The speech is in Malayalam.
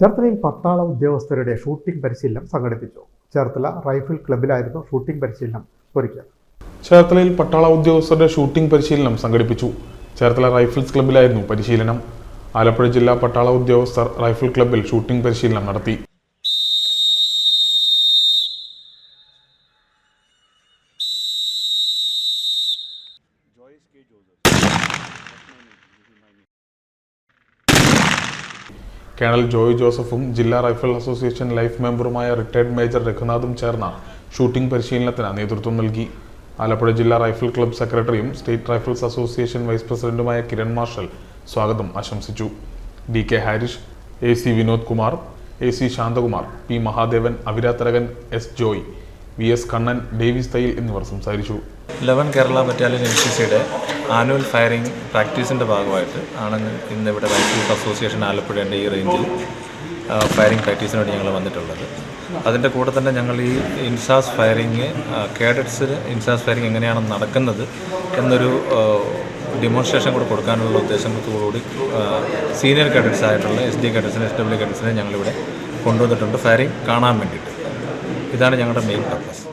ചേർത്തലയിൽ പട്ടാള ഉദ്യോഗസ്ഥരുടെ ഷൂട്ടിംഗ് പരിശീലനം സംഘടിപ്പിച്ചു. ചേർത്തല റൈഫിൾ ക്ലബ്ബിലായിരുന്നു ഷൂട്ടിംഗ് പരിശീലനം ഒരുക്കിയത്. ചേർത്തലയിൽ പട്ടാള ഉദ്യോഗസ്ഥരുടെ ഷൂട്ടിംഗ് പരിശീലനം സംഘടിപ്പിച്ചു. ചേർത്തല റൈഫിൾസ് ക്ലബ്ബിലായിരുന്നു പരിശീലനം. ആലപ്പുഴ ജില്ലാ പട്ടാള ഉദ്യോഗസ്ഥർ റൈഫിൾ ക്ലബ്ബിൽ ഷൂട്ടിംഗ് പരിശീലനം നടത്തി. കേണൽ ജോയ് ജോസഫും ജില്ലാ റൈഫിൾ അസോസിയേഷൻ ലൈഫ് മെമ്പറുമായ റിട്ടയർഡ് മേജർ രഘുനാഥും ചേർന്ന ഷൂട്ടിംഗ് പരിശീലനത്തിന് നേതൃത്വം നൽകി. ആലപ്പുഴ ജില്ലാ റൈഫിൾ ക്ലബ്ബ് സെക്രട്ടറിയും സ്റ്റേറ്റ് റൈഫിൾസ് അസോസിയേഷൻ വൈസ് പ്രസിഡന്റുമായ കിരൺ മാർഷൽ സ്വാഗതം ആശംസിച്ചു. DK Harish, AC Vinod Kumar, AC Shanthakumar, P Mahadevan, Aviratharakan, S Joy, VS Kannan, Davis Thayyil എന്നിവർ സംസാരിച്ചു. 11 കേരള ബറ്റാലിയൻ NCCയുടെ ആനുവൽ ഫയറിംഗ് പ്രാക്ടീസിൻ്റെ ഭാഗമായിട്ട് ആണ് ഇന്നിവിടെ റൈഫിൾസ് അസോസിയേഷൻ ആലപ്പുഴയുടെ ഈ റേഞ്ചിൽ ഫയറിംഗ് പ്രാക്ടീസിന് വേണ്ടി ഞങ്ങൾ വന്നിട്ടുള്ളത്. അതിൻ്റെ കൂടെ തന്നെ ഞങ്ങൾ ഈ ഇൻസാസ് ഫയറിങ് കേഡറ്റ്സിന് ഇൻസാസ് ഫയറിങ് എങ്ങനെയാണ് നടക്കുന്നത് എന്നൊരു ഡെമോൺസ്ട്രേഷൻ കൂടെ കൊടുക്കാനുള്ള ഉദ്ദേശത്തോടുകൂടി സീനിയർ കേഡറ്റ്സ് ആയിട്ടുള്ള SD കേഡറ്റ്സിനെ SW കേഡറ്റ്സിനെ ഞങ്ങളിവിടെ കൊണ്ടുവന്നിട്ടുണ്ട് ഫയറിംഗ് കാണാൻ വേണ്ടിയിട്ട്. ഇതാണ് ഞങ്ങളുടെ മെയിൻ പർപ്പസ്.